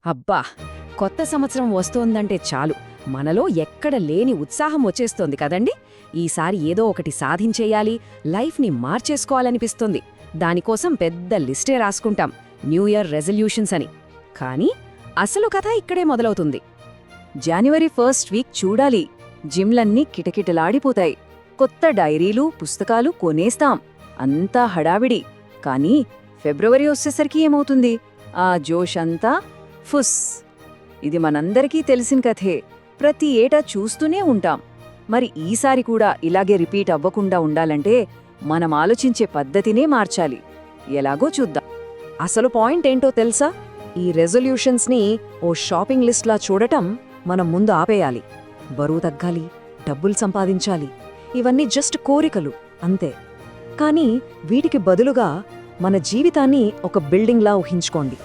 అబ్బా! కొత్త సంవత్సరం వస్తోందంటే చాలు మనలో ఎక్కడ లేని ఉత్సాహం వచ్చేస్తోంది కదండి. ఈసారి ఏదో ఒకటి సాధించేయాలి, లైఫ్ని మార్చేసుకోవాలనిపిస్తుంది. దానికోసం పెద్ద లిస్టే రాసుకుంటాం, న్యూ ఇయర్ రెజల్యూషన్స్ అని. కానీ అసలు కథ ఇక్కడే మొదలవుతుంది. జనవరి 1st వీక్ చూడాలి, జిమ్లన్నీ కిటకిటలాడిపోతాయి. కొత్త డైరీలు, పుస్తకాలు కొనేస్తాం, అంతా హడావిడి. కానీ ఫిబ్రవరి వచ్చేసరికి ఏమవుతుంది? ఆ జోష్ అంతా ఫుస్. ఇది మనందరికీ తెలిసిన కథే, ప్రతి ఏటా చూస్తూనే ఉంటాం. మరి ఈసారి కూడా ఇలాగే రిపీట్ అవ్వకుండా ఉండాలంటే మనం ఆలోచించే పద్ధతినే మార్చాలి. ఎలాగో చూద్దాం. అసలు పాయింట్ ఏంటో తెలుసా? ఈ రెజల్యూషన్స్ని ఓ షాపింగ్ లిస్ట్లా చూడటం మనం ముందు ఆపేయాలి. బరువు తగ్గాలి, డబ్బులు సంపాదించాలి, ఇవన్నీ జస్ట్ కోరికలు అంతే. కానీ వీటికి బదులుగా మన జీవితాన్ని ఒక బిల్డింగ్లా ఊహించుకోండి.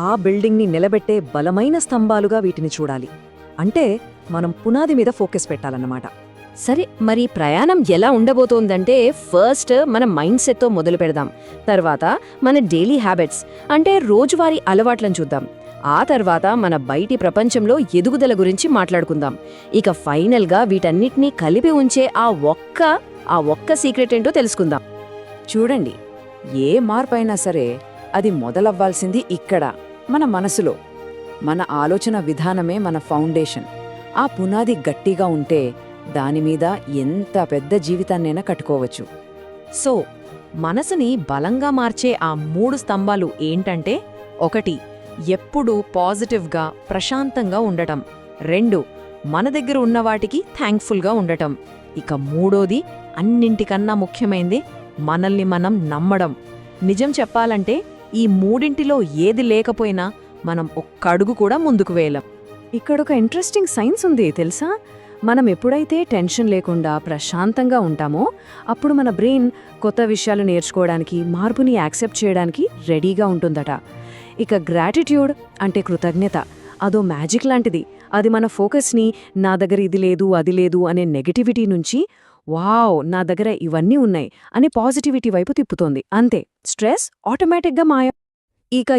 ఆ బిల్డింగ్ని నిలబెట్టే బలమైన స్తంభాలుగా వీటిని చూడాలి. అంటే మనం పునాది మీద ఫోకస్ పెట్టాలన్నమాట. సరే, మరి ప్రయాణం ఎలా ఉండబోతోందంటే, ఫస్ట్ మన మైండ్ సెట్తో మొదలు పెడదాం. తర్వాత మన డైలీ హ్యాబిట్స్ అంటే రోజువారీ అలవాట్లను చూద్దాం. ఆ తర్వాత మన బయటి ప్రపంచంలో ఎదుగుదల గురించి మాట్లాడుకుందాం. ఇక ఫైనల్గా వీటన్నిటినీ కలిపి ఉంచే ఆ ఒక్క సీక్రెట్ ఏంటో తెలుసుకుందాం. చూడండి, ఏ మార్పైనా సరే అది మొదలవ్వాల్సింది ఇక్కడ, మన మనసులో. మన ఆలోచన విధానమే మన ఫౌండేషన్. ఆ పునాది గట్టిగా ఉంటే దానిమీద ఎంత పెద్ద జీవితాన్నైనా కట్టుకోవచ్చు. సో మనసుని బలంగా మార్చే ఆ 3 స్తంభాలు ఏంటంటే, 1 ఎప్పుడూ పాజిటివ్గా ప్రశాంతంగా ఉండటం, 2 మన దగ్గర ఉన్నవాటికి థ్యాంక్ఫుల్గా ఉండటం, ఇక 3ది అన్నింటికన్నా ముఖ్యమైంది మనల్ని మనం నమ్మడం. నిజం చెప్పాలంటే ఈ 3 ఏది లేకపోయినా మనం ఒక్కడుగు కూడా ముందుకు వేయలేం. ఇక్కడొక ఇంట్రెస్టింగ్ సైన్స్ ఉంది తెలుసా? మనం ఎప్పుడైతే టెన్షన్ లేకుండా ప్రశాంతంగా ఉంటామో అప్పుడు మన బ్రెయిన్ కొత్త విషయాలు నేర్చుకోవడానికి, మార్పుని యాక్సెప్ట్ చేయడానికి రెడీగా ఉంటుందట. ఇక గ్రాటిట్యూడ్ అంటే కృతజ్ఞత, అదో మ్యాజిక్ లాంటిది. అది మన ఫోకస్ని నా దగ్గర ఇది లేదు, అది లేదు అనే నెగటివిటీ నుంచి వావ్, నా దగ్గర ఇవన్నీ ఉన్నాయి అని పాజిటివిటీ వైపు తిప్పుతోంది. అంతే, స్ట్రెస్ ఆటోమేటిక్గా మాయ. ఇక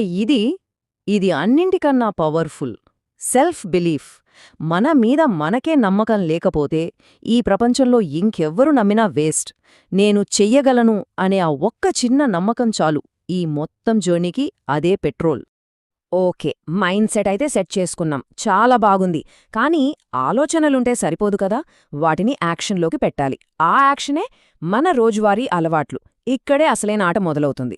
ఇది అన్నింటికన్నా పవర్ఫుల్ సెల్ఫ్ బిలీఫ్. మన మీద మనకే నమ్మకం లేకపోతే ఈ ప్రపంచంలో ఇంకెవ్వరు నమ్మినా వేస్ట్. నేను చెయ్యగలను అనే ఆ ఒక్క చిన్న నమ్మకం చాలు ఈ మొత్తం జర్నీకి. అదే పెట్రోల్. ఓకే, మైండ్ సెట్ అయితే సెట్ చేసుకున్నాం, చాలా బాగుంది. కానీ ఆలోచనలుంటే సరిపోదు కదా, వాటిని యాక్షన్లోకి పెట్టాలి. ఆ యాక్షనే మన రోజువారీ అలవాట్లు. ఇక్కడే అసలైన ఆట మొదలవుతుంది.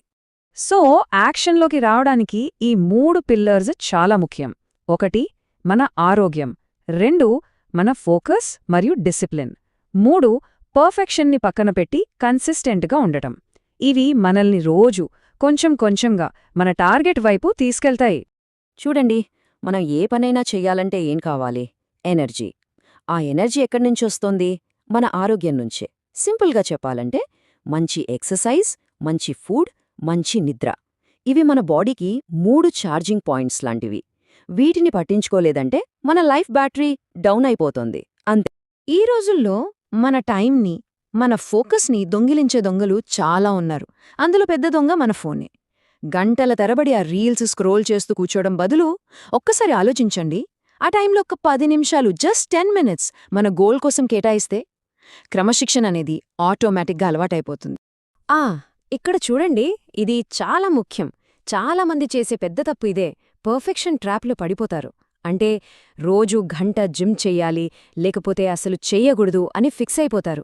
సో యాక్షన్లోకి రావడానికి ఈ 3 పిల్లర్స్ చాలా ముఖ్యం. 1 మన ఆరోగ్యం, 2 మన ఫోకస్ మరియు డిసిప్లిన్, 3 పర్ఫెక్షన్ని పక్కన పెట్టి కన్సిస్టెంట్గా ఉండటం. ఇవి మనల్ని రోజు కొంచెం కొంచెంగా మన టార్గెట్ వైపు తీసుకెళ్తాయి. చూడండి, మనం ఏ పనైనా చెయ్యాలంటే ఏం కావాలి? ఎనర్జీ. ఆ ఎనర్జీ ఎక్కడ్నుంచొస్తోంది? మన ఆరోగ్యం నుంచే. సింపుల్గా చెప్పాలంటే మంచి ఎక్సర్సైజ్, మంచి ఫుడ్, మంచి నిద్ర. ఇవి మన బాడీకి 3 ఛార్జింగ్ పాయింట్స్ లాంటివి. వీటిని పట్టించుకోలేదంటే మన లైఫ్ బ్యాటరీ డౌన్ అయిపోతుంది అంతే. ఈ రోజుల్లో మన టైంని, మన ఫోకస్ని దొంగిలించే దొంగలు చాలా ఉన్నారు. అందులో పెద్ద దొంగ మన ఫోనే. గంటల తరబడి ఆ రీల్స్ స్క్రోల్ చేస్తూ కూర్చోవడం బదులు ఒక్కసారి ఆలోచించండి, ఆ టైంలో ఒక 10 నిమిషాలు, జస్ట్ 10 మినిట్స్ మన గోల్ కోసం కేటాయిస్తే క్రమశిక్షణ అనేది ఆటోమేటిక్గా అలవాటైపోతుంది. ఇక్కడ చూడండి, ఇది చాలా ముఖ్యం. చాలామంది చేసే పెద్ద తప్పు ఇదే, పర్ఫెక్షన్ ట్రాప్లో పడిపోతారు. అంటే రోజు గంట జిమ్ చెయ్యాలి, లేకపోతే అసలు చెయ్యకూడదు అని ఫిక్స్ అయిపోతారు.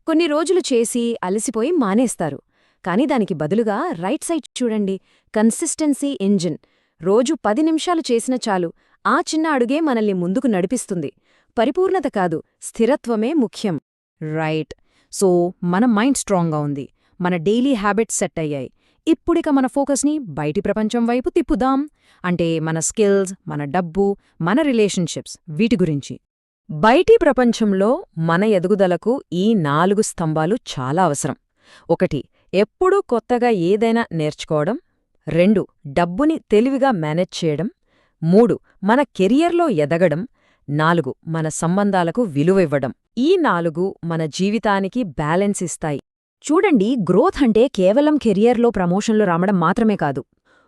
కొన్ని రోజులు చేసి అలసిపోయి మానేస్తారు. కానీ దానికి బదులుగా రైట్ సైడ్ చూడండి, కన్సిస్టెన్సీ ఇంజిన్. రోజు 10 నిమిషాలు చేసిన చాలు, ఆ చిన్న అడుగే మనల్ని ముందుకు నడిపిస్తుంది. పరిపూర్ణత కాదు, స్థిరత్వమే ముఖ్యం. రైట్. సో మన మైండ్ స్ట్రాంగ్గా ఉంది, మన డైలీ హ్యాబిట్స్ సెట్ అయ్యాయి. ఇప్పుడిక మన ఫోకస్ని బయటి ప్రపంచం వైపు తిప్పుదాం. అంటే మన స్కిల్స్, మన డబ్బు, మన రిలేషన్షిప్స్, వీటి గురించి. బయటి ప్రపంచంలో మన ఎదుగుదలకు ఈ 4 స్తంభాలు చాలా అవసరం. 1 ఎప్పుడూ కొత్తగా ఏదైనా నేర్చుకోవడం, 2 డబ్బుని తెలివిగా మేనేజ్ చేయడం, 3 మన కెరియర్లో ఎదగడం, 4 మన సంబంధాలకు విలువివ్వడం. ఈ 4 మన జీవితానికి బ్యాలెన్స్ ఇస్తాయి. చూడండి, గ్రోత్ అంటే కేవలం కెరియర్లో ప్రమోషన్లు రావడం మాత్రమే కాదు.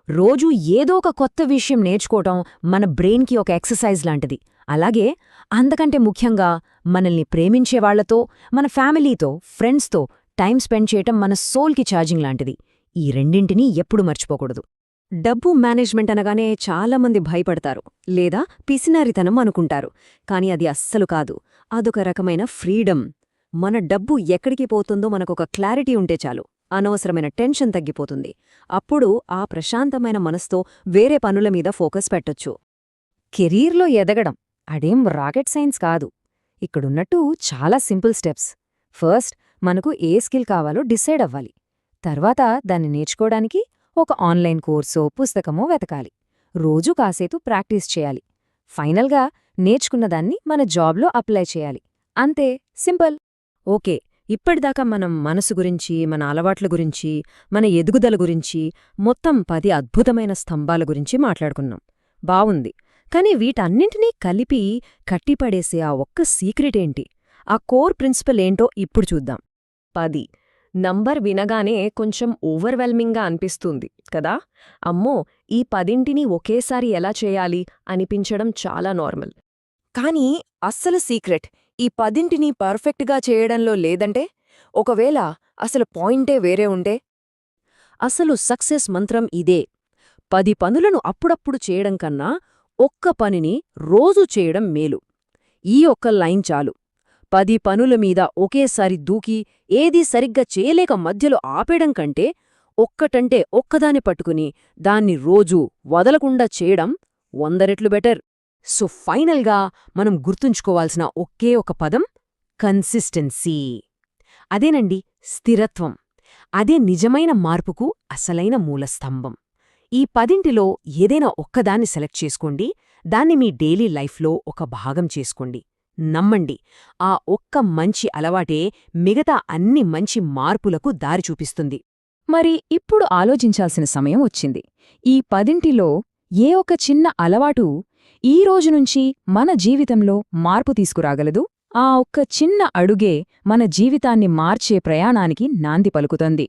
రోజూ ఏదో ఒక కొత్త విషయం నేర్చుకోవటం మన బ్రెయిన్కి ఒక ఎక్సర్సైజ్ లాంటిది. అలాగే అంతకంటే ముఖ్యంగా మనల్ని ప్రేమించేవాళ్లతో, మన ఫ్యామిలీతో, ఫ్రెండ్స్తో టైం స్పెండ్ చేయటం మన సోల్కి ఛార్జింగ్ లాంటిది. ఈ రెండింటినీ ఎప్పుడు మర్చిపోకూడదు. డబ్బు మేనేజ్మెంట్ అనగానే చాలామంది భయపడతారు, లేదా పిసినారితనం అనుకుంటారు. కాని అది అస్సలు కాదు. అదొక రకమైన ఫ్రీడమ్. మన డబ్బు ఎక్కడికి పోతుందో మనకొక క్లారిటీ ఉంటే చాలు. అనవసరమైన టెన్షన్ తగ్గిపోతుంది. అప్పుడు ఆ ప్రశాంతమైన మనసుతో వేరే పనుల మీద ఫోకస్ పెట్టొచ్చు. కెరీర్లో ఎదగడం అదేం రాకెట్ సైన్స్ కాదు. ఇక్కడున్నట్టు చాలా సింపుల్ స్టెప్స్. ఫస్ట్, మనకు ఏ స్కిల్ కావాలో డిసైడ్ అవ్వాలి. తర్వాత దాన్ని నేర్చుకోవడానికి ఒక ఆన్లైన్ కోర్సో, పుస్తకమో వెతకాలి. రోజూ కాసేపు ప్రాక్టీస్ చేయాలి. ఫైనల్గా నేర్చుకున్నదాన్ని మన జాబ్లో అప్లై చేయాలి. అంతే, సింపుల్. ఓకే, ఇప్పటిదాకా మనం మనసు గురించి, మన అలవాట్ల గురించి, మన ఎదుగుదల గురించి మొత్తం 10 అద్భుతమైన స్తంభాల గురించి మాట్లాడుకున్నాం. బావుంది. కాని వీటన్నింటినీ కలిపి కట్టిపడేసే ఆ ఒక్క సీక్రెటేంటి? ఆ కోర్ ప్రిన్సిపల్ ఏంటో ఇప్పుడు చూద్దాం. 10 నంబర్ వినగానే కొంచెం ఓవర్వెల్మింగ్గా అనిపిస్తుంది కదా. అమ్మో, ఈ 10ంటిని ఒకేసారి ఎలా చేయాలి అనిపించడం చాలా నార్మల్. కానీ అస్సలు సీక్రెట్ ఈ 10ంటిని పర్ఫెక్ట్గా చేయడంలో లేదంటే, ఒకవేళ అసలు పాయింటే వేరే ఉంటే? అసలు సక్సెస్ మంత్రం ఇదే. 10 పనులను అప్పుడప్పుడు చేయడం కన్నా ఒక్క పనిని రోజూ చేయడం మేలు. ఈ ఒక్క లైన్ చాలు. 10 పనుల మీద ఒకేసారి దూకి ఏదీ సరిగ్గా చేయలేక మధ్యలో ఆపేయడం కంటే, ఒక్కటంటే ఒక్కదాన్ని పట్టుకుని దాన్ని రోజూ వదలకుండా చేయడం 100 రెట్లు బెటర్. సో ఫైనల్గా మనం గుర్తుంచుకోవాల్సిన ఒకే ఒక పదం కన్సిస్టెన్సీ. అదేనండి స్థిరత్వం. అదే నిజమైన మార్పుకు అసలైన మూలస్తంభం. ఈ 10ంటిలో ఏదైనా ఒక్కదాన్ని సెలెక్ట్ చేసుకోండి. దాన్ని మీ డైలీ లైఫ్లో ఒక భాగం చేసుకోండి. నమ్మండి, ఆ ఒక్క మంచి అలవాటే మిగతా అన్ని మంచి మార్పులకు దారి చూపిస్తుంది. మరి ఇప్పుడు ఆలోచించాల్సిన సమయం వచ్చింది. ఈ 10ంటిలో ఏ ఒక చిన్న అలవాటు ఈ రోజునుంచి మన జీవితంలో మార్పు తీసుకురాగలదు? ఆ ఒక్క చిన్న అడుగే మన జీవితాన్ని మార్చే ప్రయాణానికి నాంది పలుకుతుంది.